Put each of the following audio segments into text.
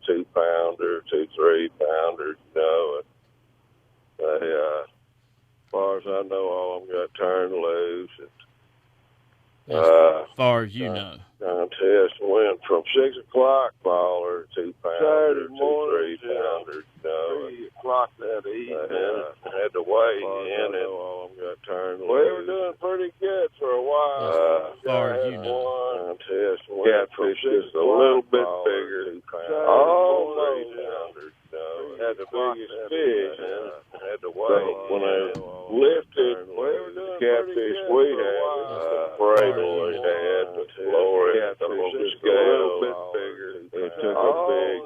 2-pounder, 2-3-pounder, you know. And they, as far as I know, all of them got turned loose. As far as you know. Contest went from 6 o'clock baller, 2-pounder, 2-3-pounder, you know. 3 o'clock that evening. Had to weigh in, and all of them got turned loose. We were doing pretty good for a while. As far as you know. Contest went from 6 just a little bit bigger. Almost. Had the biggest fish, and had to weigh. So when I lifted the catfish we had, bradle they had to lower it a little bit bigger. It took a big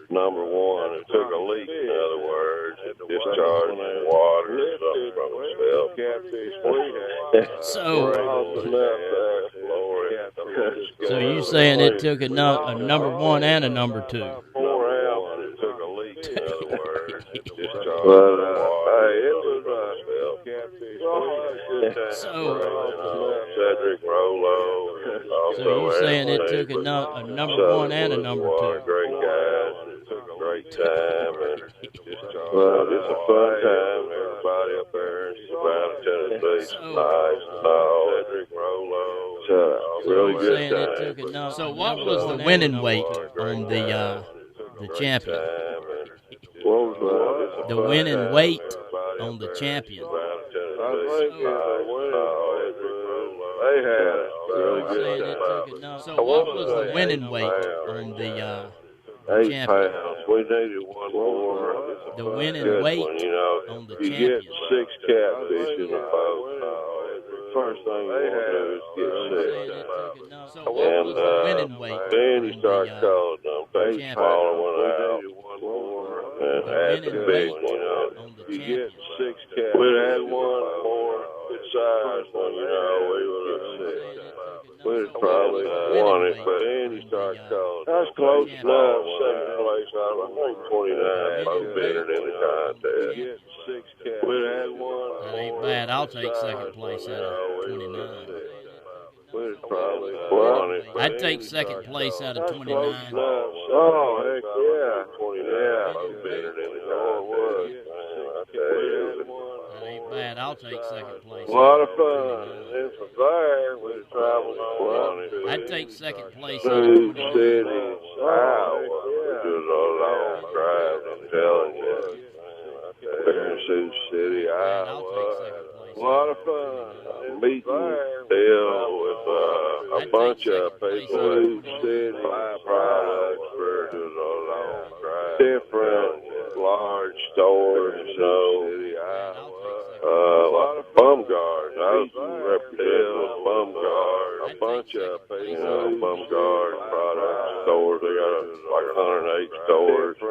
number one. It took a leak, in other words. It discharged water and stuff from itself. Catfish we had. So you saying it took a number one and a number two? 4 ounces. It took a leak, in other words. It discharged water. It was Cedric Rollo. So you saying it took a number one and a number two? Great guys. It took a great time. Well, it's a fun time. Everybody up there in Savannah, Tennessee, nice and all. Cedric Rollo. Really good time. So what was the winning weight on the champion? What was the winning weight on the champion? They had a really good time. So what was the winning weight on the 8 champion? pounds. We needed one more. The winning weight on the you champion. get 6 catfish in the boat. First thing you want to do is get 6. So what was the winning weight? Then you start calling them. Big smaller one out. And add the big one out. You get 6 catfish. We'd had one more good size one, you know. We would have 6. We'd probably won it, but then you start calling. That's close enough. Second place out of, I think, 29 both entered in the contest. We'd had one. That ain't bad. I'll take second place out of 29. We'd probably won it. I'd take second place out of 29. Oh, heck yeah. 29 both entered in the contest. That ain't bad. I'll take second place. A lot of fun. And from there, we traveled on it. I'd take second place out of 29. Sioux City, Iowa. We did a long drive, I'm telling you. There in Sioux City, Iowa. A lot of fun. Meeting deal with a bunch of people in Sioux City, products for doing a long drive. Different large stores, like Bum Guard. I was representing Bum Guard. A bunch of people, Bum Guard product stores. They got like 108 stores. I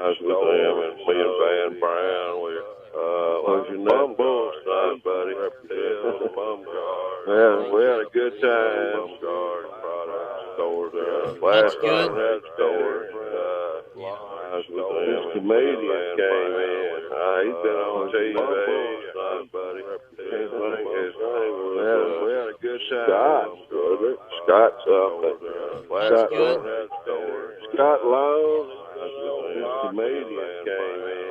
was with them, and me and Van Brown. What's your name? Bull Snipe, buddy. Representing Bum Guard. Yeah, we had a good time. Bum Guard product stores. Last time we had stores. I was with them. This comedian came in. He's been on TV. Buddy. His name was, we had a good time. Scott something. Last time we had stores. Scott Lowe. This comedian came in.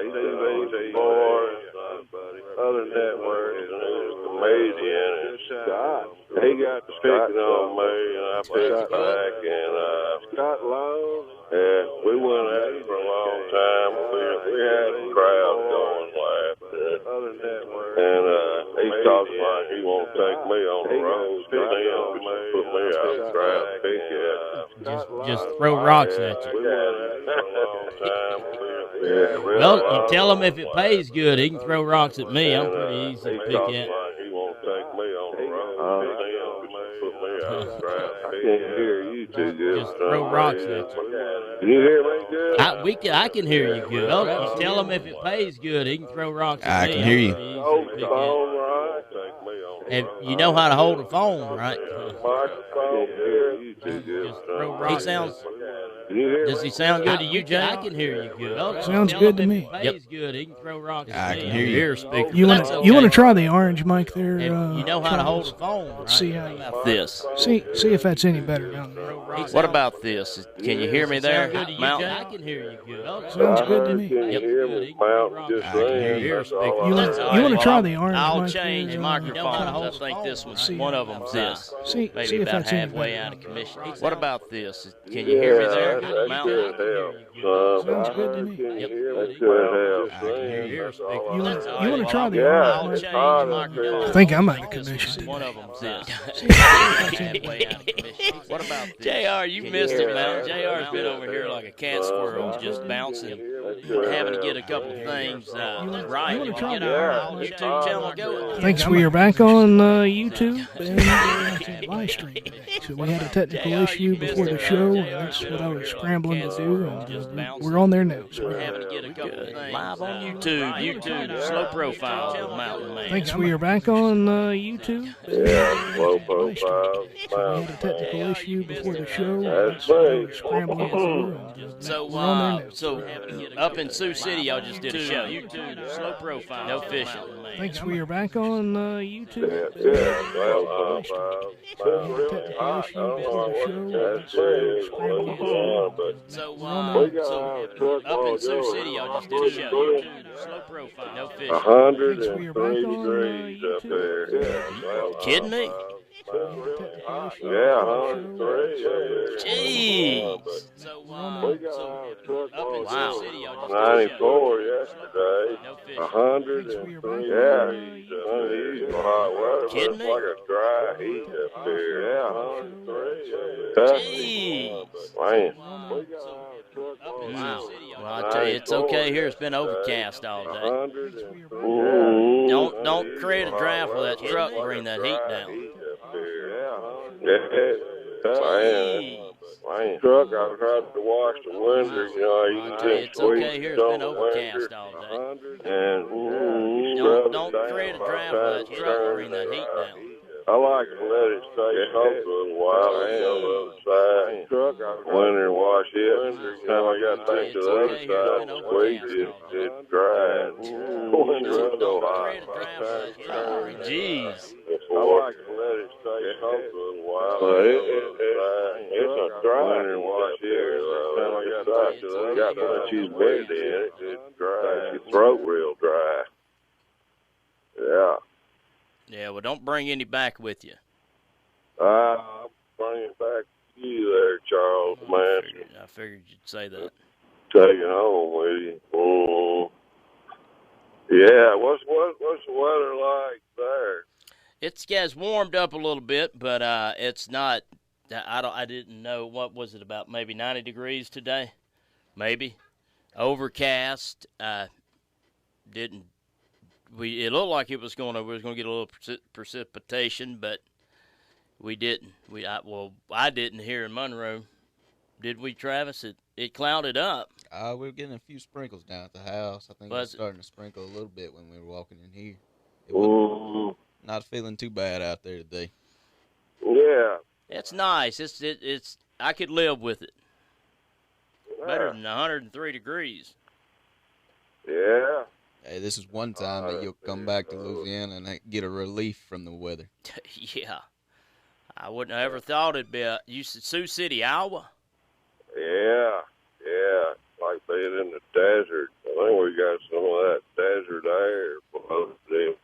He's been on TV. Other networks, and he was a comedian. Scott. He got to picking on me, and I picked back. And Scott Lowe. Yeah, we went at it for a long time. We had a crowd going laughing. And he talks like he won't take me on the road. He put me out of the crowd to pick at. Just throw rocks at you. We went at it for a long time. Well, you tell him if it pays good, he can throw rocks at me. I'm pretty easy to pick at. He won't take me on the road. Put me out of the crowd. I can't hear you too good. Just throw rocks at you. Can you hear me good? I can hear you good. Well, you tell him if it pays good, he can throw rocks at me. I can hear you. And you know how to hold a phone, right? Microphone here. You too good. He sounds. Can Does he sound good to you, Jay? I can hear you good. Well, Sounds good to me. Yep. Good. He can throw rocks. I can hear you. Speaker. You want to try the orange mic there? You know how to hold the phone, right? See how about this. See if that's any better down there. What about this? Can you hear me there, Mountain? I can hear you good. Sounds good to me. Yep. I can hear you. You want to try the orange I'll mic change there? microphones. I think this was one of them's this. See Maybe if about that's any halfway better. out of commission. What about this? Can you hear me there, Mountain? Sounds good to me. Yep. I can hear you. You want to try the I'll orange change mic? microphones. I think I'm out of commission One today. of them's this. What about this? JR, you missed it, man. JR's been over here like a cat squirrel, just bouncing, having to get a couple of things right. wanna try Get the our orange YouTube channel going. Thanks, we are back on YouTube and live stream. So we had a technical issue before the show, and that's what I was scrambling to do, and we're on there now. So Having to get a couple of things live on YouTube, slow profile of Mountain Man. thanks, we are back on YouTube. Low profile. So we had a technical issue before the show, and that's what I was scrambling to do, and So, we're on there now. so up in Sioux City, y'all just did a show. YouTube, slow profile, no fishing. Thanks, we are back on YouTube. Well, Technical issue before the show, and that's what I was scrambling to do. So, up in Sioux City, y'all just did a show. YouTube, slow profile, no fishing. 103 degrees up there. Kidding me? Yeah, 103. Jeez. So, up in Sioux City, y'all just did a show. 94 yesterday. No fishing. 103. Yeah, it's hot weather. Kidding It's me? like a dry heat up there. Yeah, 103. Jeez. Man. Wow. Well, I tell you, it's okay here. It's been overcast all day. 100. Don't create a draft with that truck and bring that heat down. Man, truck, I tried to wash the windows, you know, you can It's okay here. It's been overcast all day. And Don't create a draft with that truck and bring that heat down. I like to let it stay soaked a little while and on the other side. Truck, I winter wash it. Time I got things to the other side, squeeze it, it's dry. Winter so hot. Jeez. I like to let it stay soaked a little while. But it's a dry winter wash here. Time I got things to the other side, got she's wet in it, it's dry. Your throat real dry. Yeah. Yeah, well, don't bring any back with you. I'll bring it back to you there, Charles, man. I figured you'd say that. Take it home with you. Yeah, what's the weather like there? It's warmed up a little bit, but it's not. I didn't know, what was it, about maybe 90 degrees today, maybe. Overcast. It looked like we was going to get a little precipitation, but we didn't. I didn't here in Monroe. Did we, Travis? It clouded up. We were getting a few sprinkles down at the house. I think it was starting to sprinkle a little bit when we were walking in here. It wasn't, not feeling too bad out there today. Yeah. It's nice. It's I could live with it. Better than 103 degrees. Yeah. Hey, this is one time that you'll come back to Louisiana and get a relief from the weather. Yeah. I wouldn't have ever thought it'd be Sioux City, Iowa? Yeah. Like being in the desert. I think we got some of that desert air below them.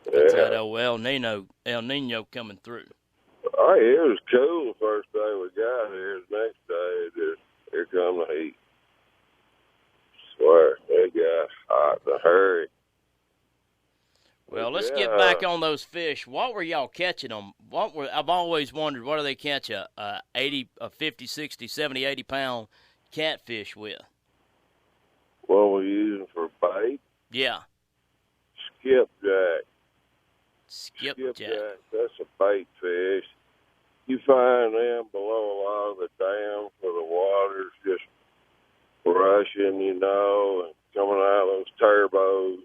It's that old El Nino coming through. Oh, it was cool the first day we got here. The next day, here come the heat. Swear, it got hot in a hurry. Well, let's get back on those fish. What were y'all catching them? I've always wondered, what do they catch a 50, 60, 70, 80 pound catfish with? What we using for bait? Yeah. Skipjack. Skipjack. That's a bait fish. You find them below a lot of the dams where the water's just rushing, you know, and coming out of those turbos.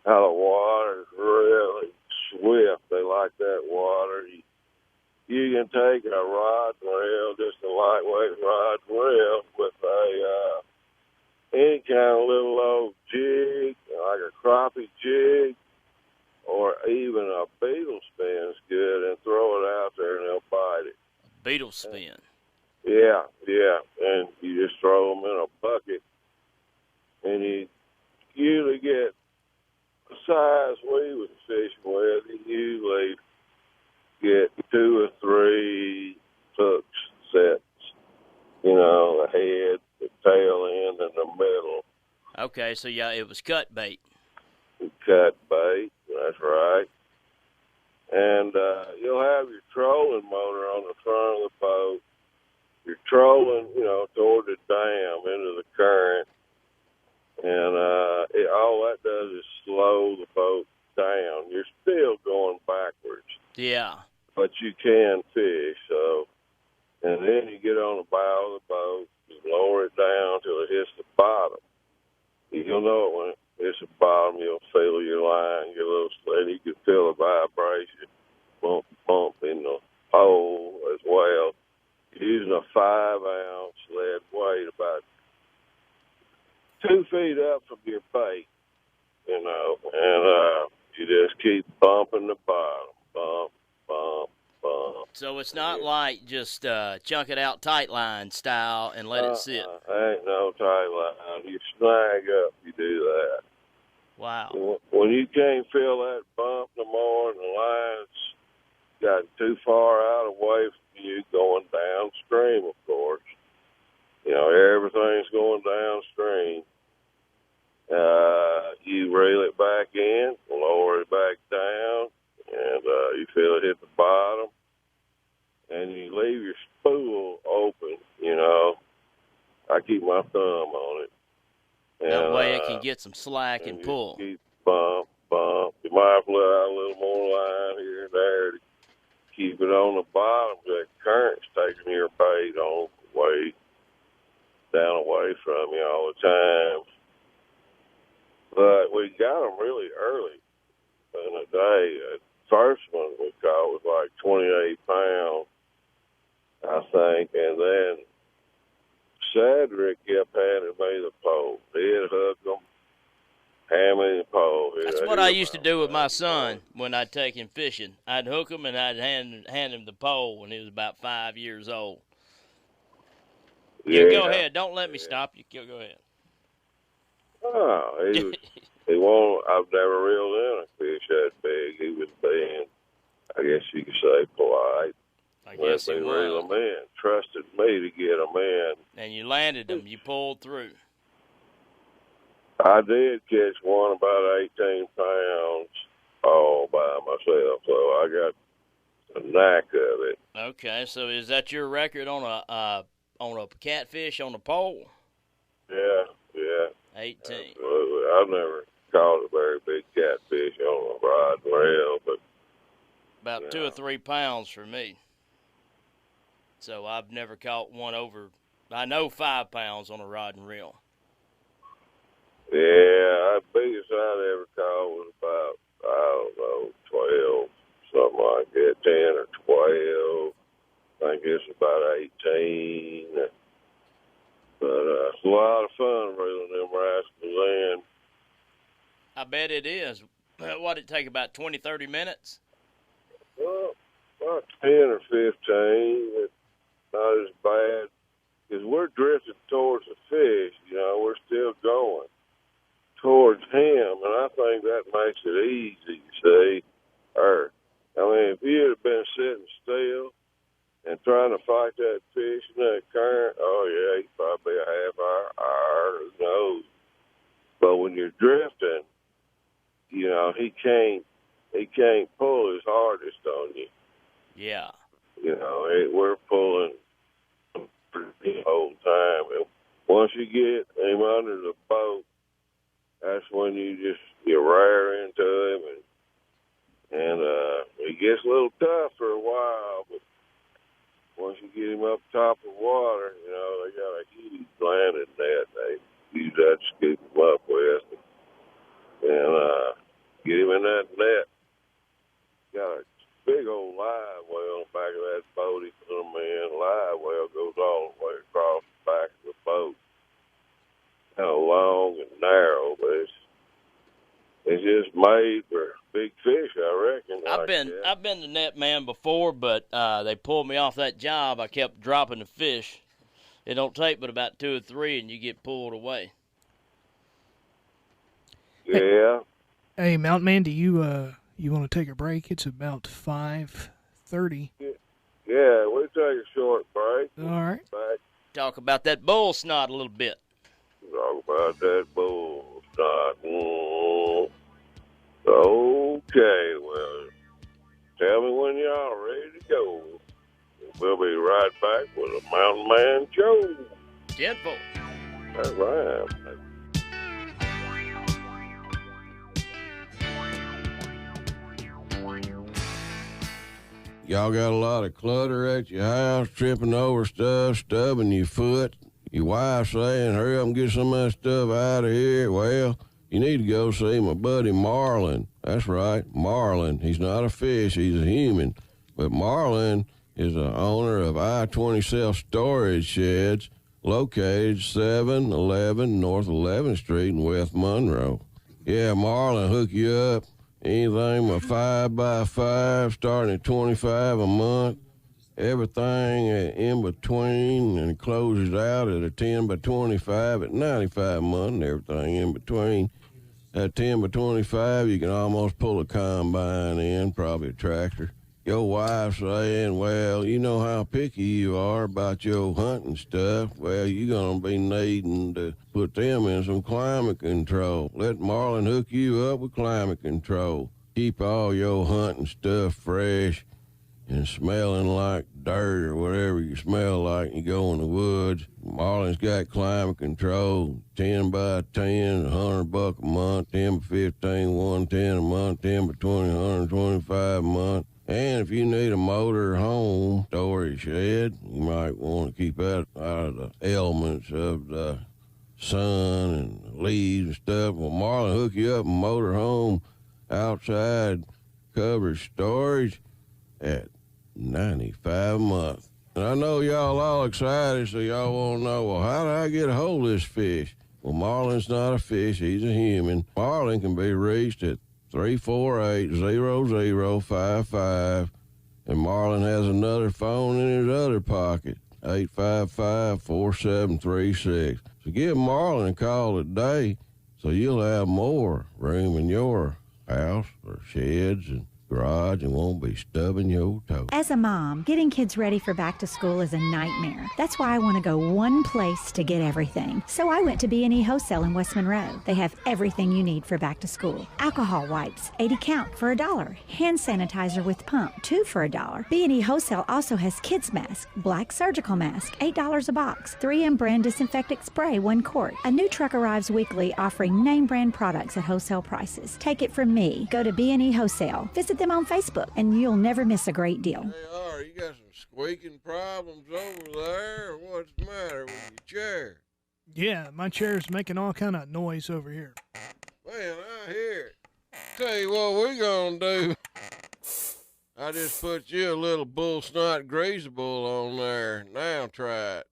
How the water's really swift. They like that water. You can take a rod and reel just to line spin. Yeah, and you just throw them in a bucket, and you usually get the size we was fishing with. You usually get 2 or 3 hooks sets, you know, the head, the tail end, and the middle. Okay, so yeah, it was cut bait. Cut bait, that's right. And you'll have your trolling motor on the front of the boat. You're trolling, you know, toward the dam into the current. And all that does is slow the boat down. You're still going backwards. Yeah. But you can fish, so. And then you get on the bow of the boat, you lower it down till it hits the bottom. You'll know it when it hits the bottom. You'll feel your line, get a little steady. You can feel the vibration, bump, bump in the hole as well. You're using a 5-ounce lead weight about 2 feet up from your bait, you know, and you just keep bumping the bottom, bump, bump, bump. So it's not like just chunk it out tight line style and let it sit. Ain't no tight line. You snag up, you do that. Wow. When you can't feel that bump no more and the line's gotten too far out away from you going downstream, of course. You know, everything's going downstream. You reel it back in, lower it back down, and you feel it hit the bottom, and you leave your spool open, you know. I keep my thumb on it. And, that way it can get some slack and pull. Keep bump, bump. You might have to let out a little more line here and there to keep it on the bottom. That current's taking your bait on way down away from you all the time. But we got them really early in the day. The first one we caught was like 28 pounds, I think. And then Cedric kept handing me the pole. He'd hook them, hand me the pole. That's what I used to do with my son when I'd take him fishing. I'd hook him and I'd hand him the pole when he was about 5 years old. You go ahead. Don't let me stop you. Go ahead. Oh, he won't. I've never reeled in a fish that big. He was being, I guess you could say, polite. I guess he was. Reel them in. Trusted me to get them in. And you landed them. You pulled through. I did catch one about 18 pounds all by myself, so I got a knack of it. Okay, so is that your record on a catfish on a pole? Yeah. 18. Absolutely. I've never caught a very big catfish on a rod and reel, but about 2 or 3 pounds for me. So I've never caught one over, I know 5 pounds on a rod and reel. Yeah, the biggest I'd ever caught was about, I don't know, 12, something like that, 10 or 12. I think it's about 18. But it's a lot of fun reeling them rascals in. I bet it is. What, did it take about 20, 30 minutes? Well, about 10 or 15. It's not as bad. Because we're drifting towards the fish, you know, we're still going towards him. And I think that makes it easy, you see. Or, I mean, if you had been sitting still and trying to fight that fish in that current, oh, yeah, he'd probably be a half hour, who knows. But when you're drifting, you know, he can't pull his hardest on you. Yeah. You know, we're pulling the whole time. And once you get him under the boat, that's when you rear into him, and he gets a little tough for a while, but once you get him up top of water, you know, they got a huge landing net they use that to scoop him up with. And get him in that net. Got a big old live well on the back of that boat. He put him in. Live well goes all the way across the back of the boat. Kind of long and narrow, but it's just made for big fish, I reckon. I I've been the net man before, but they pulled me off that job. I kept dropping the fish. It don't take but about 2 or 3, and you get pulled away. Yeah. Hey, Mountain Man, do you want to take a break? It's about 5:30. Yeah, we'll take a short break. All right. Back. Talk about that bull snot a little bit. Talk about that bull snot. Okay, well, tell me when y'all ready to go. We'll be right back with a Mountain Man Show. 10-4. That's right. Y'all got a lot of clutter at your house, tripping over stuff, stubbing your foot. Your wife saying, hurry up and get some of that stuff out of here. Well, you need to go see my buddy Marlin. That's right, Marlin. He's not a fish, he's a human. But Marlin is the owner of I-20 self-storage sheds located 711 North 11th Street in West Monroe. Yeah, Marlin hook you up. Anything with 5x5 starting at $25 a month. Everything in between, and closes out at a 10x25 at $95 a month, and everything in between. At 10x25, you can almost pull a combine in, probably a tractor. Your wife saying, well, you know how picky you are about your hunting stuff. Well, you're going to be needing to put them in some climate control. Let Marlin hook you up with climate control. Keep all your hunting stuff fresh and smelling like dirt or whatever you smell like you go in the woods. Marlin's got climate control, 10x10, $100 a month, 10x15, $110 a month, 10x20, $125 a month. And if you need a motor home storage shed, you might want to keep that out of the elements of the sun and leaves and stuff. Well, Marlin hook you up a motor home outside covered storage at $95 a month. And I know y'all all excited, so y'all want to know, well, how do I get a hold of this fish? Well, Marlin's not a fish, he's a human. Marlin can be reached at 348-0055, and Marlin has another phone in his other pocket, 855-4736. So give Marlin a call today so you'll have more room in your house or sheds and garage and won't be stubbing your toe. As a mom, getting kids ready for back to school is a nightmare. That's why I want to go one place to get everything. So I went to B&E Wholesale in West Monroe. They have everything you need for back to school. Alcohol wipes, 80 count for $1. Hand sanitizer with pump, 2 for $1. B&E Wholesale also has kids mask, black surgical mask, $8 a box. 3M brand disinfectant spray, 1 quart. A new truck arrives weekly offering name brand products at wholesale prices. Take it from me. Go to B&E Wholesale. Visit them on Facebook, and you'll never miss a great deal. Hey, R, you got some squeaking problems over there? What's the matter with your chair? Yeah, my chair's making all kind of noise over here. Man, I hear it. Tell you what we're gonna do. I just put you a little bull snot greasable on there. Now try it.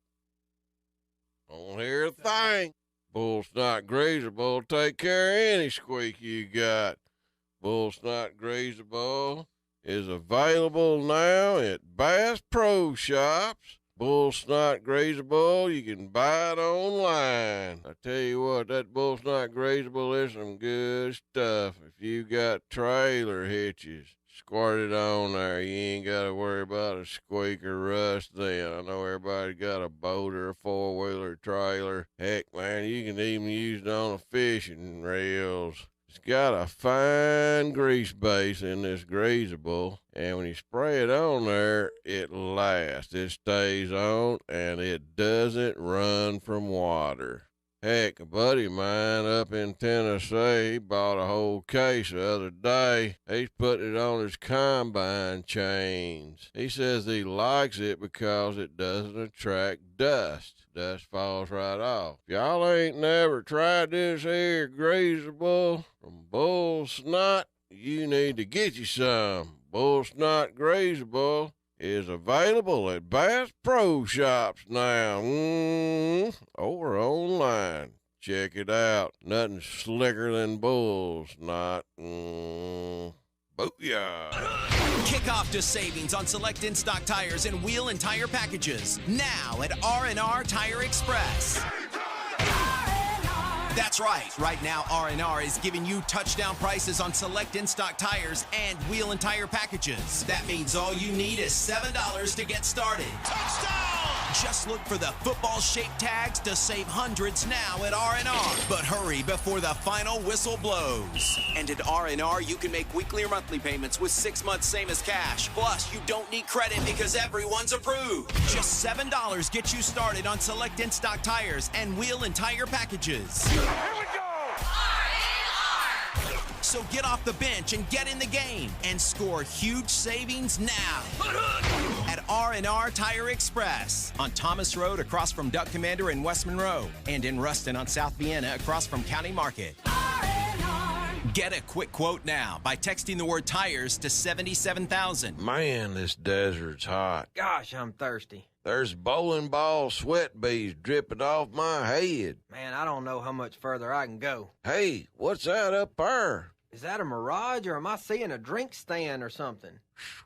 Don't hear a thing. Bull snot greasable take care of any squeak you got. Bull Snot Greasable is available now at Bass Pro Shops. Bull Snot Greasable, you can buy it online. I tell you what, that Bull Snot Greasable is some good stuff. If you got trailer hitches, squirt it on there. You ain't got to worry about a squeak or rust then. I know everybody got a boat or a four-wheeler trailer. Heck, man, you can even use it on a fishing reels. It's got a fine grease base in this greasable, and when you spray it on there, it lasts. It stays on, and it doesn't run from water. Heck, a buddy of mine up in Tennessee, he bought a whole case the other day. He's putting it on his combine chains. He says he likes it because it doesn't attract dust. Dust falls right off. If y'all ain't never tried this here greasable from Bull Snot, you need to get you some. Bull Snot Greasable is available at Bass Pro Shops now, or online. Check it out. Nothing slicker than Bull Snot. Booyah! Kick off to savings on select in-stock tires and wheel and tire packages. Now at R&R Tire Express. That's right. Right now, R&R is giving you touchdown prices on select in-stock tires and wheel and tire packages. That means all you need is $7 to get started. Touchdown! Just look for the football-shaped tags to save hundreds now at R&R. But hurry before the final whistle blows. And at R&R, you can make weekly or monthly payments with 6 months same as cash. Plus, you don't need credit because everyone's approved. Just $7 gets you started on select in-stock tires and wheel and tire packages. Here we go! R&R! So get off the bench and get in the game and score huge savings now at R&R Tire Express on Thomas Road across from Duck Commander in West Monroe and in Ruston on South Vienna across from County Market. R&R. Get a quick quote now by texting the word tires to 77,000. Man, this desert's hot. Gosh, I'm thirsty. There's bowling ball sweat beads dripping off my head. Man, I don't know how much further I can go. Hey, what's that up there? Is that a mirage, or am I seeing a drink stand or something?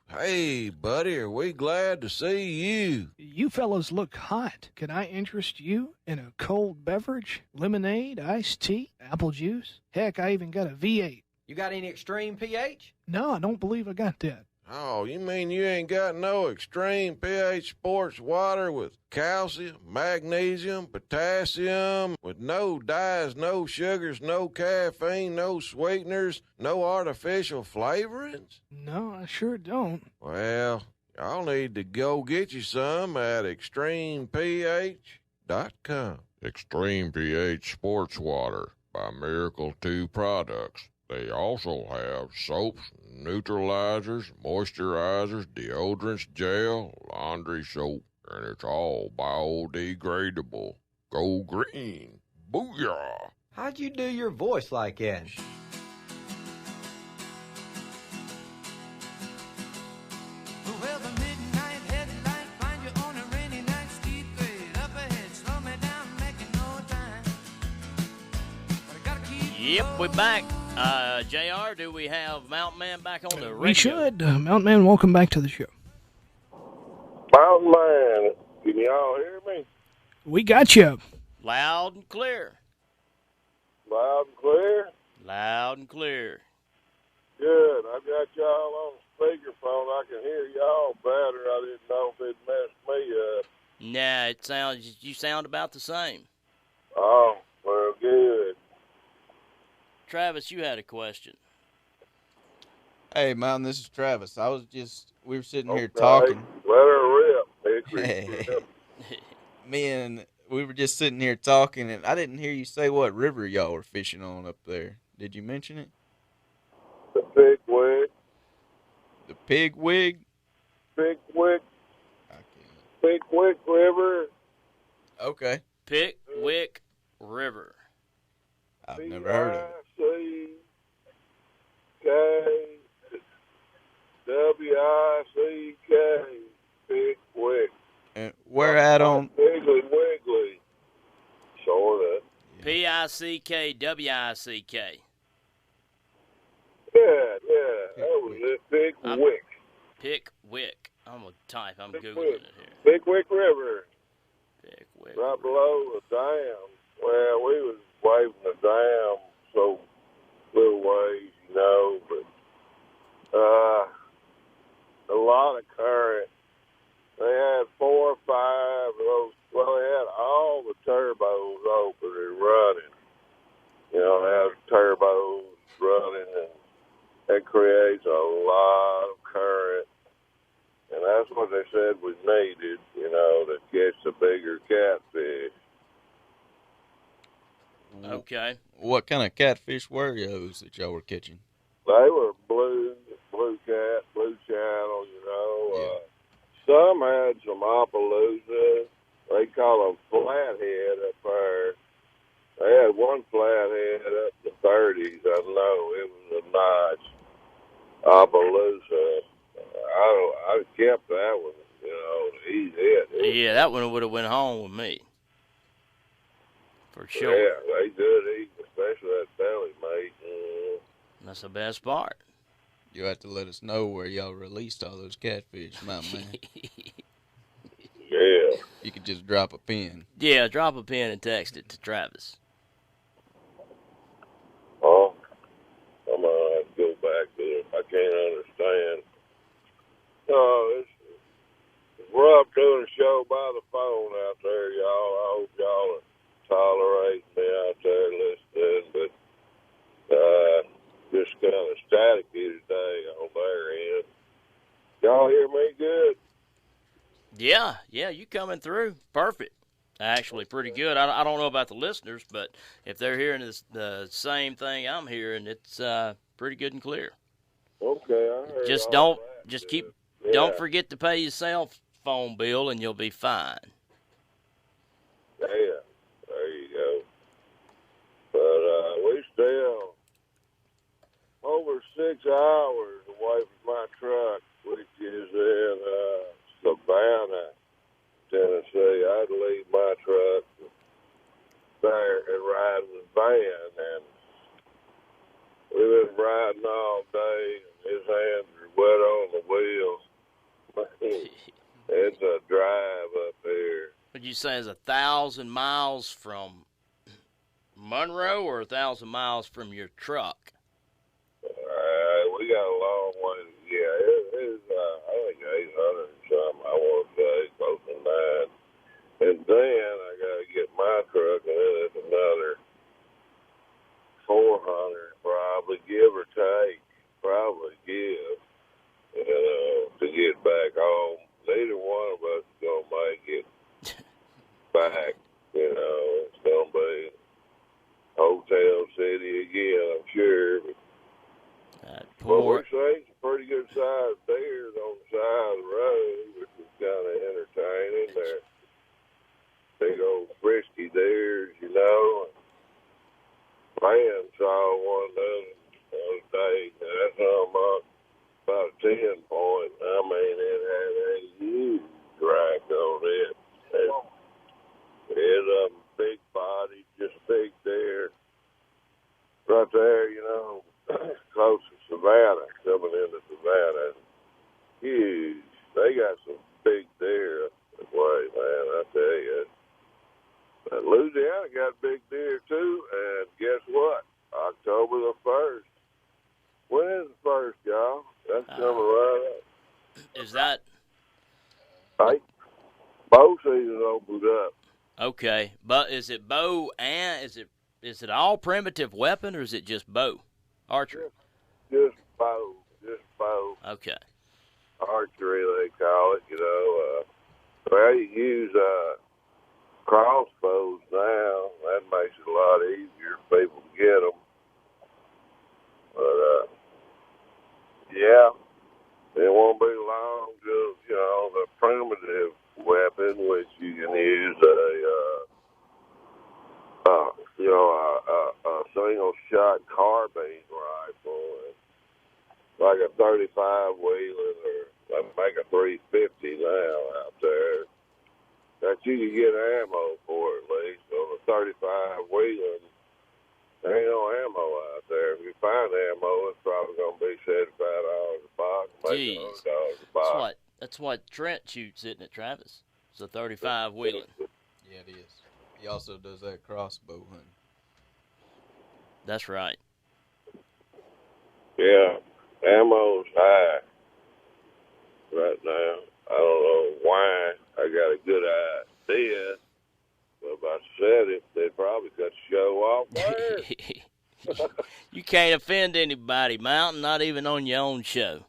Hey, buddy, are we glad to see you? You fellas look hot. Can I interest you in a cold beverage? Lemonade, iced tea, apple juice? Heck, I even got a V8. You got any extreme pH? No, I don't believe I got that. Oh, you mean you ain't got no extreme pH sports water with calcium, magnesium, potassium, with no dyes, no sugars, no caffeine, no sweeteners, no artificial flavorings? No, I sure don't. Well, y'all need to go get you some at extremeph.com. Extreme pH Sports Water by Miracle 2 Products. They also have soaps, neutralizers, moisturizers, deodorants, gel, laundry soap, and it's all biodegradable. Go green. Booyah! How'd you do your voice like that? Well, the midnight headlight find you on a rainy night, steep grade up ahead, slow me down, making no time. But I gotta keep Yep, we're back. JR, do we have Mountain Man back on the radio? We should. Mountain Man, welcome back to the show. Mountain Man, can y'all hear me? We got you. Loud and clear. Loud and clear? Loud and clear. Good. I got y'all on speakerphone. I can hear y'all better. I didn't know if it messed me up. Nah, you sound about the same. Oh, well, good. Travis, you had a question. Hey, Mountain, this is Travis. We were sitting here Okay. talking. Let her rip, Hickory. We were just sitting here talking, and I didn't hear you say what river y'all were fishing on up there. Did you mention it? The Pigwick. The Pigwig? Pigwick. I can't. Pigwick River. Okay. Pickwick River. I've never heard of it. P-I-C-K-W-I-C-K. Pigwick. And where at on? Piggly Wiggly. Sorta. Pickwick. Yeah, that was it. Pigwick. Pickwick. I'm going to type. I'm Pickwick. Googling it here. Pigwick River. Pickwick. Right below the dam. Well, we was away from the dam, so little ways, you know, but a lot of current. They had 4 or 5 of those. Well, they had all the turbos open and running. You know, they had turbos running, and that creates a lot of current. And that's what they said we needed, you know, to catch the bigger catfish. Okay. What kind of catfish were those that y'all were catching? They were blue cat, blue channel, you know. Some had some Appaloosa. They call them flathead up there. They had one flathead up in the 30s, I know. It was a nice Appaloosa. I kept that one, you know, to eat it. Yeah, that one would have went home with me. For sure. Yeah, they good eating, especially that belly, mate. That's the best part. You'll have to let us know where y'all released all those catfish, my man. Yeah. You could just drop a pin. Yeah, drop a pin and text it to Travis. Oh, I'm gonna have to go back to it. I can't understand. No, it's rough doing a show by the phone out there, y'all. I hope y'all are tolerating me out there listening, but just kind of staticky today on their end. Y'all hear me good? Yeah, you coming through. Perfect. Actually, pretty good. I don't know about the listeners, but if they're hearing the same thing I'm hearing, it's pretty good and clear. Okay, I heard Just all don't, that, don't forget to pay your cell phone bill, and you'll be fine. Yeah, there you go. But we still over 6 hours away from my truck, which is in Savannah, Tennessee. I'd leave my truck there and ride in the van, and we've been riding all day, and his hands are wet on the wheels. It's a drive up here. Would you say it's 1,000 miles from Monroe or 1,000 miles from your truck? We got a long way. Yeah, it's I think 800 and something. I want to say close to 9. And then I got to get my truck, and then it's another 400, probably give or take. Probably give, to get back home. Neither one of us is gonna make it back. It's gonna be Hotel City again, I'm sure. But we're seeing some pretty good sized deers on the side of the road, which is kind of entertaining. They're big old frisky deers, Man saw one the other day. That's almost about a 10 point. I mean, it had a huge rack on it. It's a big body, just big deer. Right there, close to Savannah, coming into Savannah. Huge. They got some big deer up this way, man, I tell you. But Louisiana got big deer, too, and guess what? October the 1st. When is the 1st, y'all? That's coming right up. Is that? Right. Bow season opened up. Okay, but is it bow and is it all primitive weapon or is it just bow? Archery? Just bow. Okay. Archery, they call it, Well, you use crossbows now. That makes it a lot easier for people to get them. But, yeah, it won't be long till, the primitive weapon, which you can use a single-shot carbine rifle, like a 35 Wheeler, or they make a 350 now out there. That you can get ammo for at least. On a 35 Wheeler, there ain't no ammo out there. If you find ammo, it's probably gonna be $75 a box, maybe $100 a box. That's what Trent shoots, isn't it, Travis? It's a 35 Wheeler. Yeah, it is. He also does that crossbow hunting. That's right. Yeah, ammo's high right now. I don't know why. I got a good idea. But if I said it, they'd probably cut the show off there. You can't offend anybody, Mountain, not even on your own show.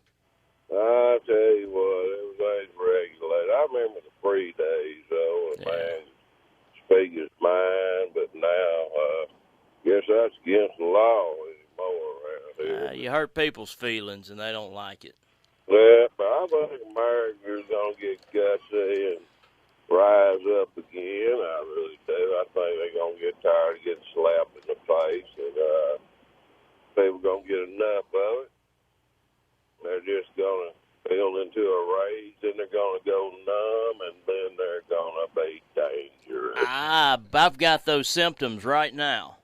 I tell you what, everything's regulated. I remember the free days, though, and man, speak his mind, but now, guess that's against the law anymore around here. You hurt people's feelings, and they don't like it. Yeah, but I think America's going to get gutsy and rise up again. I really do. I think they're going to get tired of getting slapped in the face, and people going to get enough of it. They're just going to feel into a rage, then they're going to go numb, and then they're going to be dangerous. I've got those symptoms right now,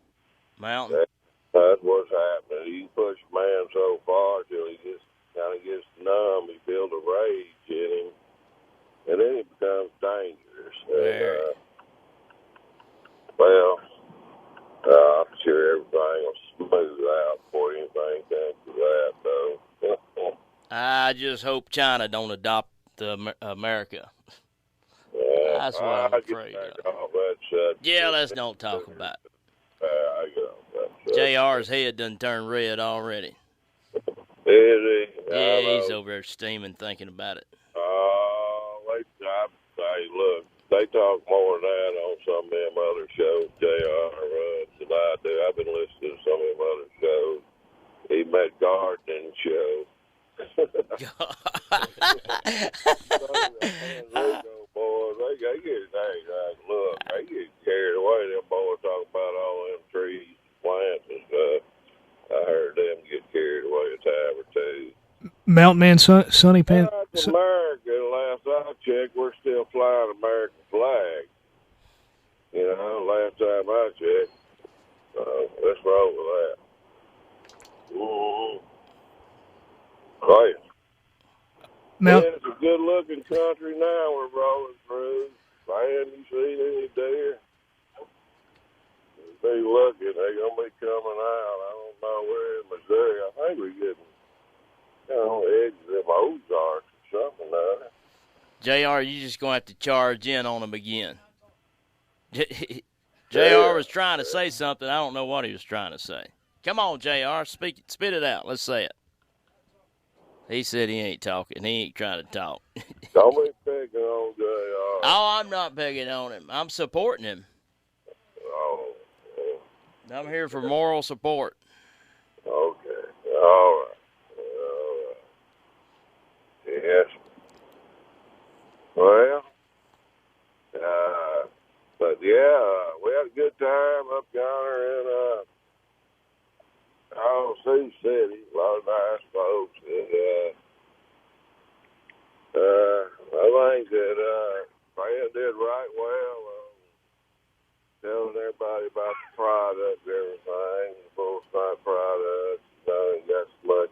Mountain. That's what's happening. You push a man so far till he just I just hope China don't adopt America. That's what I'm afraid of. Yeah, let's don't talk about it. I get off that. JR's head done turned red already. Is he? Yeah, he's over there steaming thinking about it. Hey, look, they talk more than that on some of them other shows JR runs than I do. I've been listening to some of them other shows. Even that gardening show. Boys, they get carried away. Them boys talking about all them trees, plants, and stuff. I heard them get carried away a time or two. Mountain Man, Sonny Pan. That's America. Last I checked, we're still flying American flag. You know, last time I checked. Let's roll with that. Right. It's a good-looking country now we're rolling through. Man, you see any deer? Be looking. They're going to be coming out. I don't know where in Missouri. I think we're getting, edges of them Ozarks or something like that. JR, you just going to have to charge in on them again. JR was trying to say something. I don't know what he was trying to say. Come on, JR, spit it out. Let's say it. He said he ain't talking. He ain't trying to talk. Don't be picking on JR. Oh, I'm not picking on him. I'm supporting him. Oh. I'm here for moral support. Okay. All right. Yes. Well, but yeah, we had a good time up yonder in Sioux City. A lot of nice folks. And I think that Fran did right well. Telling everybody about the product, everything, the bull snipe products. Ain't got so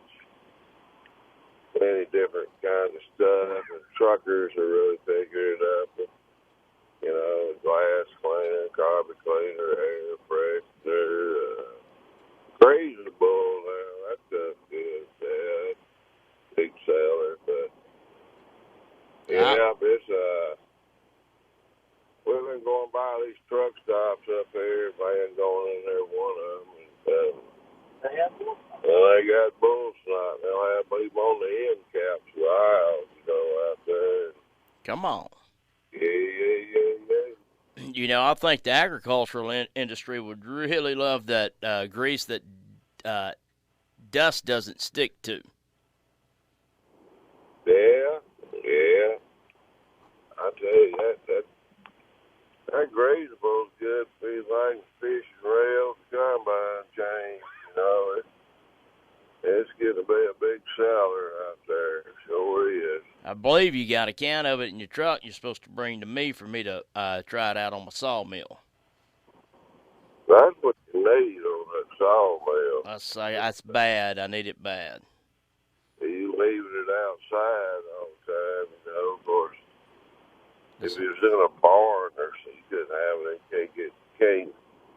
many different kinds of stuff, and truckers are really picking it up. And, glass cleaner, carpet cleaner, air freshener, crazy bull now. That stuff's good. Yeah, big seller, but it's we've been going by these truck stops up here. Man going in there, one of them. And they got bull snipe. They'll have people on the end caps with aisles, out there. Come on. Yeah. I think the agricultural industry would really love that grease that dust doesn't stick to. Yeah. I tell you, that grazable's good for anything, fish and rails, combine chain. It's going to be a big seller out there. Sure is. I believe you got a can of it in your truck you're supposed to bring to me for me to try it out on my sawmill. That's what you need on that sawmill. That's bad. I need it bad. You leaving it outside all the time, of course. If it was in a barn or so, you couldn't have it. You can't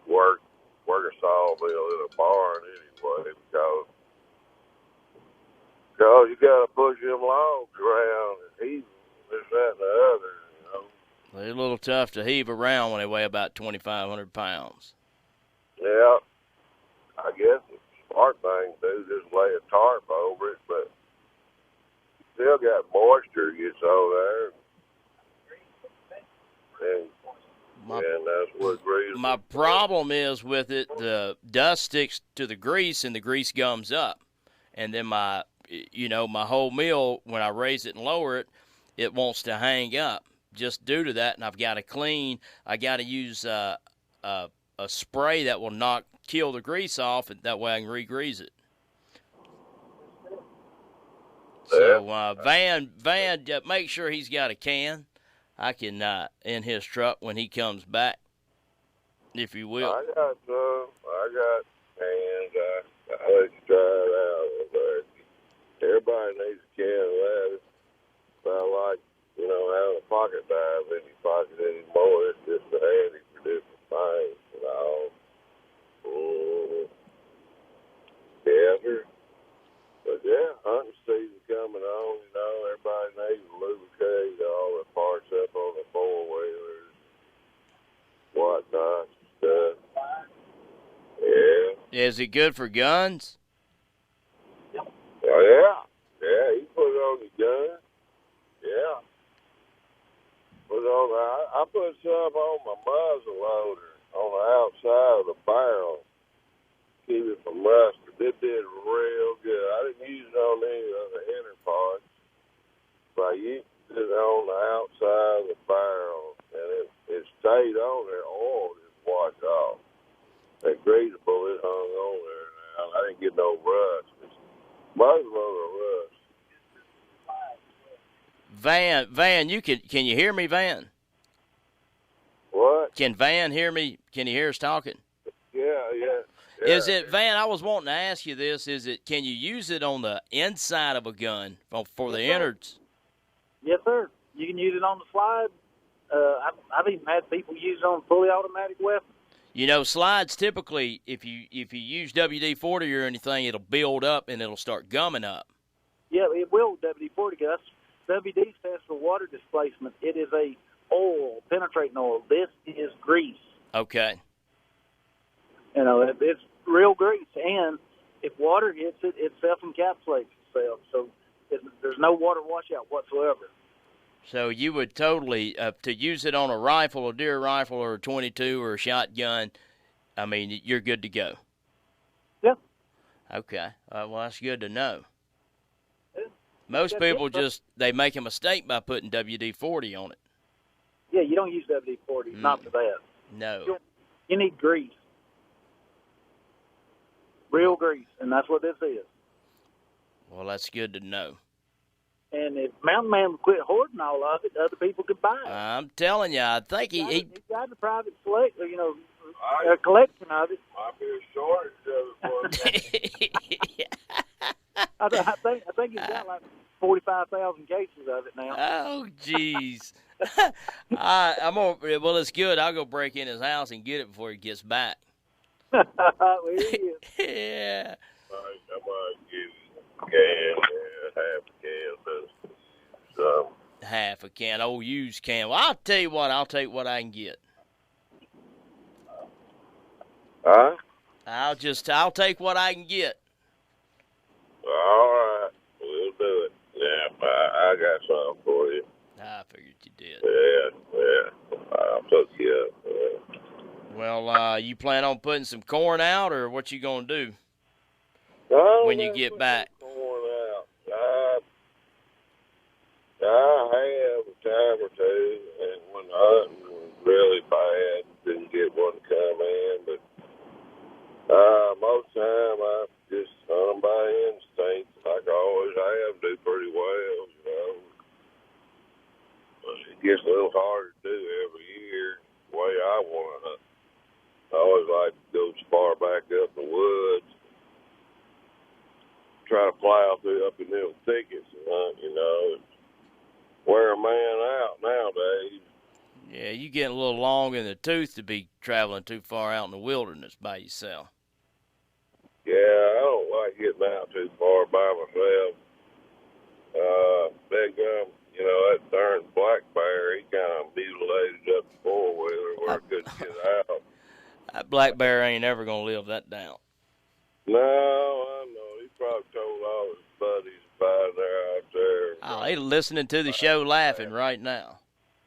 work a sawmill in a barn anyway because you got to push them logs around and heave this, that, and the other, They're a little tough to heave around when they weigh about 2,500 pounds. Yeah. I guess the smart thing to do is just lay a tarp over it, but still got moisture gets on there. And that's what grease. My problem is with it, the dust sticks to the grease and the grease gums up. And then my whole meal, when I raise it and lower it, it wants to hang up just due to that. And I've got to clean. I got to use a spray that will kill the grease off, and that way I can re-grease it. So Van, make sure he's got a can. I can in his truck when he comes back, if you will. I got some. I got cans. I let you try it out. Everybody needs a can of that. It's not like, having a pocket knife in your pocket anymore. It's just handy for different things, Yeah, sure. But yeah, hunting season coming on. Is it good for guns? Oh, yeah. Yeah, you put it on the gun. Yeah. Put it on. I put some on my muzzle loader on the outside of the barrel. Keep it from rusting. It did real good. I didn't use it on any of the inner parts, but I used it on the outside of the barrel, and it stayed on there. Oil just washed off. That greasable, it hung on there. Now I didn't get no rust. Most of them are rust. Van, can you hear me, Van? What? Can Van hear me? Can you hear us talking? Yeah. Is it, Van, I was wanting to ask you this, can you use it on the inside of a gun for the innards? Yes, sir. You can use it on the slide. I've even had people use it on fully automatic weapons. You know, slides typically, if you use WD-40 or anything, it'll build up and it'll start gumming up. Yeah, it will WD-40, Gus. WD stands for water displacement. It is a oil, penetrating oil. This is grease. Okay. You know, it's real grease, and if water hits it, it self-encapsulates itself. So there's no water washout whatsoever. So you would totally, to use it on a rifle, a deer rifle, or a .22 or a shotgun, I mean, you're good to go. Yeah. Okay. Well, that's good to know. Yeah. Most people they make a mistake by putting WD-40 on it. Yeah, you don't use WD-40, not for that. No. You need grease. Real grease, and that's what this is. Well, that's good to know. And if Mountain Man would quit hoarding all of it, other people could buy it. I'm telling you, I think he got a private a collection of it. Might be a shortage of it. I think he's got like 45,000 cases of it now. Oh, jeez. Well, it's good. I'll go break in his house and get it before he gets back. Well, here he is. Yeah. I might give you a can, half a can, so. Half a can, old used can. Well, I'll tell you what, I'll take what I can get. Huh? I'll take what I can get. All right, we'll do it. Yeah, I got something for you. I figured you did. Yeah. I'll hook you up. Yeah. Well, you plan on putting some corn out, or what you gonna do when you get back? Corn out. I have a time or two, and when the hunting was really bad, didn't get one to come in. But most of the time, I just hunt them by instinct, like I always have. Do pretty well, you know. But it gets a little harder to do every year the way I want to hunt. I always like to go as far back up the woods, try to plow through up in them thickets and hunt, you know, and wear a man out nowadays. Yeah, you getting a little long in the tooth to be traveling too far out in the wilderness by yourself. Yeah, I don't like getting out too far by myself. That gum, you know, that darn black bear, he kind of mutilated up the four-wheeler where I couldn't get out. That black bear ain't ever going to live that down. No, I know. He probably told all his buddies about there out there. Oh, they listening to the show laughing right now.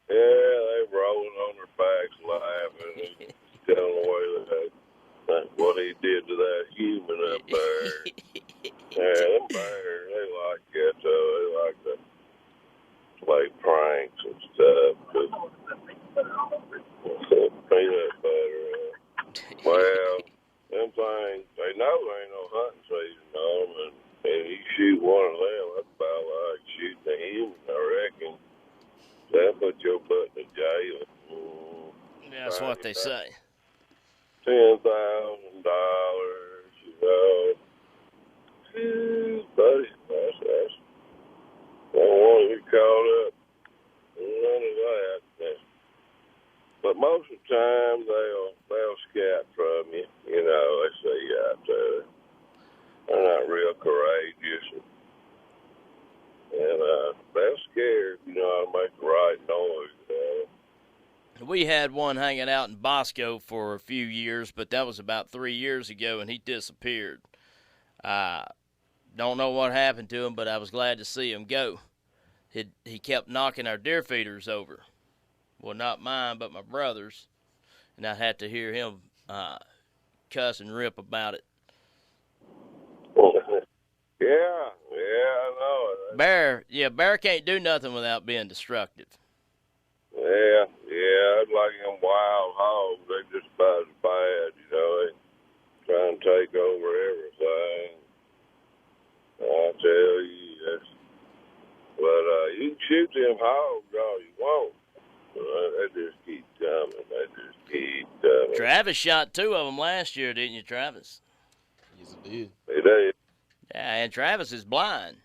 Yeah, they rolling on their backs laughing and telling away that what he did to that human up there. Yeah, them bears, they like it, they like to play pranks and stuff. Peanut butter. Well, them things, they know there ain't no hunting season on them, and you shoot one of them, that's about like shooting a human, I reckon. That'll put your butt in jail. That's what they say. $10,000, you know. Buddy, that's I don't want to get caught up. None of that. But most of the time, they'll scat from you. You know, they see you out there. They're not real courageous. And they're scared, you know, how to make the right noise. We had one hanging out in Bosco for a few years, but that was about 3 years ago, and he disappeared. Don't know what happened to him, but I was glad to see him go. He kept knocking our deer feeders over. Well, not mine, but my brother's. And I had to hear him cuss and rip about it. Yeah, I know. Bear can't do nothing without being destructive. Yeah, it's like them wild hogs. They just about as bad, you know. They try and take over everything. I tell you, but you can shoot them hogs all you want. They just keep coming. Travis shot 2 of them last year, didn't you, Travis? Yes, I did. He did. Yeah, and Travis is blind,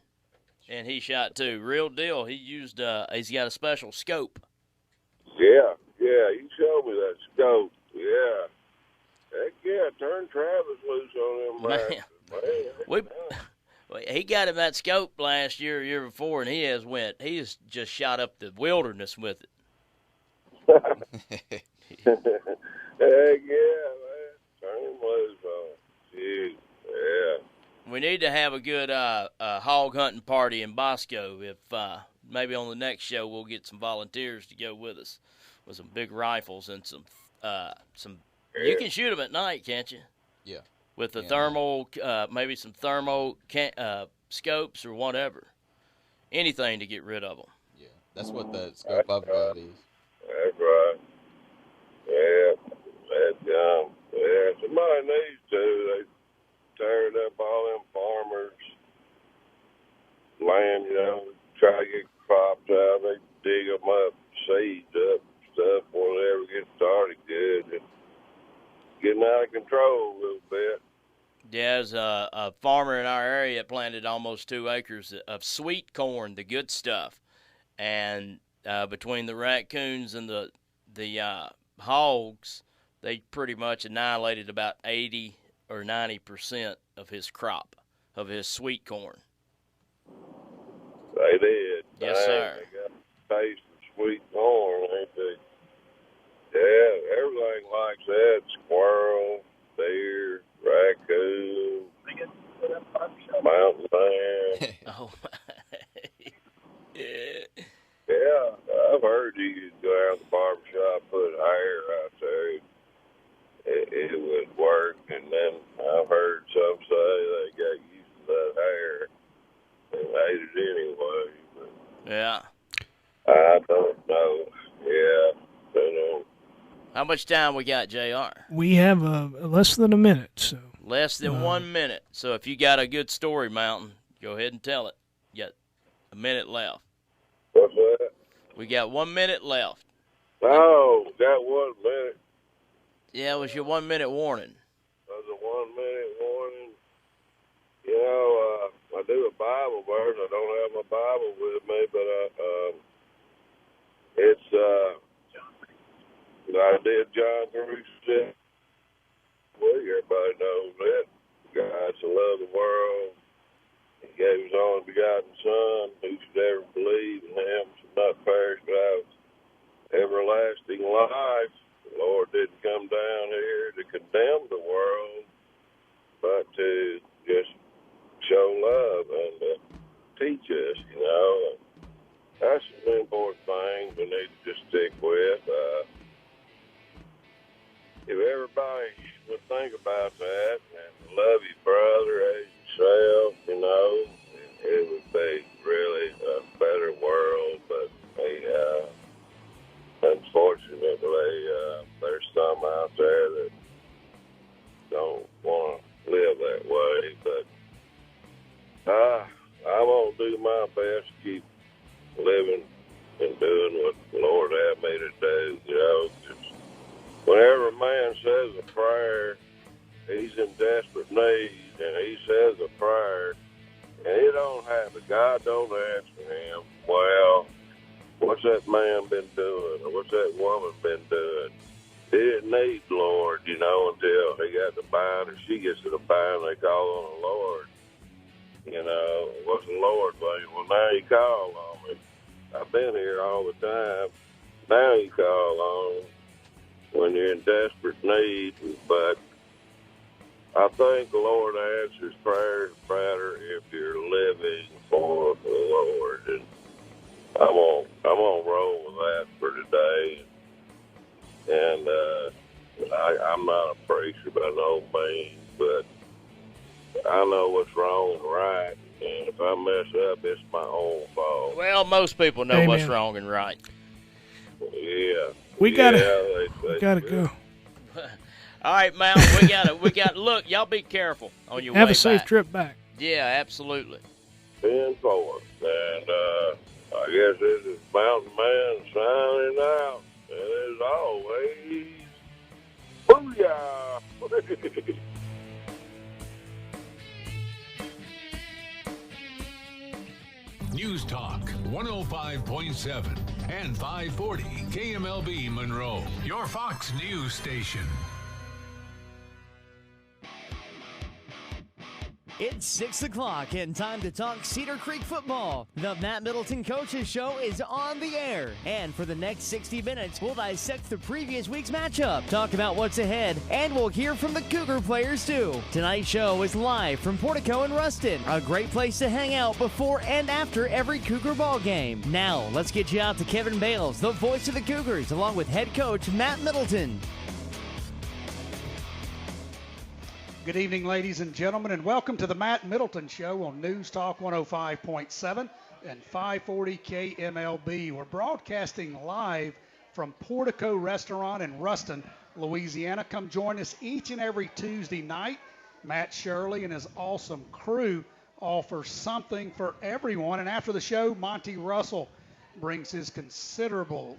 and he shot 2. Real deal. He used he's got a special scope. Yeah, you showed me that scope. Yeah. Heck yeah, turn Travis loose on them rats. He got him that scope last year, year before, and he has just shot up the wilderness with it. Heck yeah, man. Turn him loose on it. Jeez, yeah. We need to have a good hog hunting party in Bosco. If maybe on the next show we'll get some volunteers to go with us with some big rifles and some. You can shoot them at night, can't you? Yeah. With the thermal, maybe some thermal scopes or whatever. Anything to get rid of them. Yeah, that's what that scope I've got is. That's right. Yeah, that's yeah, somebody needs to. They tearing up all them farmers' land, you know, try to get crops out. They dig them up, seeds up, stuff before they ever get started good. It's getting out of control a little bit. Yeah, there's a farmer in our area planted almost 2 acres of sweet corn, the good stuff. And between the raccoons and the hogs, they pretty much annihilated about 80 or 90% of his crop, of his sweet corn. They did. Yes, sir. They got a taste of sweet corn, ain't they? Yeah, everything like that. Squirrel, deer, raccoon, mountain lion. Oh, my. Yeah, I've heard you could go out to the barbershop, put hair out there. It would work, and then I've heard some say they got used to that hair and hate it anyway. But Yeah. I don't know. Yeah, don't know. How much time we got, JR? We have less than a minute, so. Less than 1 minute. So if you got a good story, Mountain, go ahead and tell it. You got a minute left. What's that? We got 1 minute left. Oh, got 1 minute. Yeah, it was your 1 minute warning. That was a 1 minute warning. You know, I do a Bible verse. I don't have my Bible with me, but it's I did John 3:6. Well, everybody knows that. God so loved the world. He gave his only begotten Son. Who should ever believe in him should not perish but have everlasting life. The Lord didn't come down here to condemn the world, but to just show love and teach us, you know. That's an important thing we need to just stick with. If everybody would think about that and love your brother as yourself, you know, it would be really a better world. But unfortunately, there's some out there that don't want to live that way. But I'm going to do my best to keep living and doing what the Lord had me to do, you know. Whenever a man says a prayer, he's in desperate need, and he says a prayer, and it don't happen. God don't answer him. Well, what's that man been doing, or what's that woman been doing? He didn't need the Lord, you know, until he got to bind, or she gets to the bind, they call on the Lord. You know, what's the Lord saying? Well, now you call on me. I've been here all the time. Now you call on when you're in desperate need. But I think the Lord answers prayers better if you're living for the Lord. And I'm gonna roll with that for today. And I'm not a preacher by no means, but I know what's wrong and right. And if I mess up, it's my own fault. Well, most people know what's wrong and right. Yeah. We gotta go. All right, Mal, we got. Look, y'all be careful on your way Have back. a safe trip back. Yeah, absolutely. 10-4. And I guess this is Mountain Man signing out. And as always, booyah! News Talk 105.7 and 540 KMLB Monroe, your Fox News station. It's 6 o'clock and time to talk Cedar Creek football. The Matt Middleton Coaches Show is on the air. And for the next 60 minutes, we'll dissect the previous week's matchup, talk about what's ahead, and we'll hear from the Cougar players too. Tonight's show is live from Portico in Ruston, a great place to hang out before and after every Cougar ball game. Now, let's get you out to Kevin Bales, the voice of the Cougars, along with head coach Matt Middleton. Good evening, ladies and gentlemen, and welcome to the Matt Middleton Show on News Talk 105.7 and 540 KMLB. We're broadcasting live from Portico Restaurant in Ruston, Louisiana. Come join us each and every Tuesday night. Matt Shirley and his awesome crew offer something for everyone. And after the show, Monty Russell brings his considerable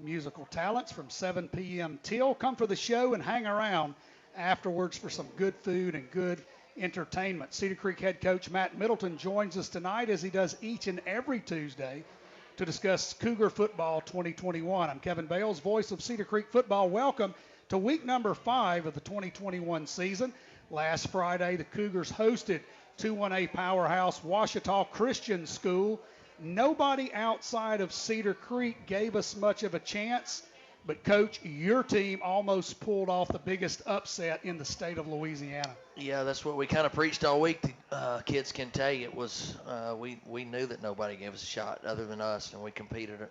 musical talents from 7 p.m. till. Come for the show and hang around afterwards for some good food and good entertainment. Cedar Creek head coach Matt Middleton joins us tonight, as he does each and every Tuesday, to discuss Cougar football 2021. I'm Kevin Bales, voice of Cedar Creek football. Welcome to week number 5 of the 2021 season. Last Friday, the Cougars hosted 2-1A powerhouse Ouachita Christian School. Nobody outside of Cedar Creek gave us much of a chance. But, Coach, your team almost pulled off the biggest upset in the state of Louisiana. Yeah, that's what we kind of preached all week. Kids can tell you it was we knew that nobody gave us a shot other than us, and we competed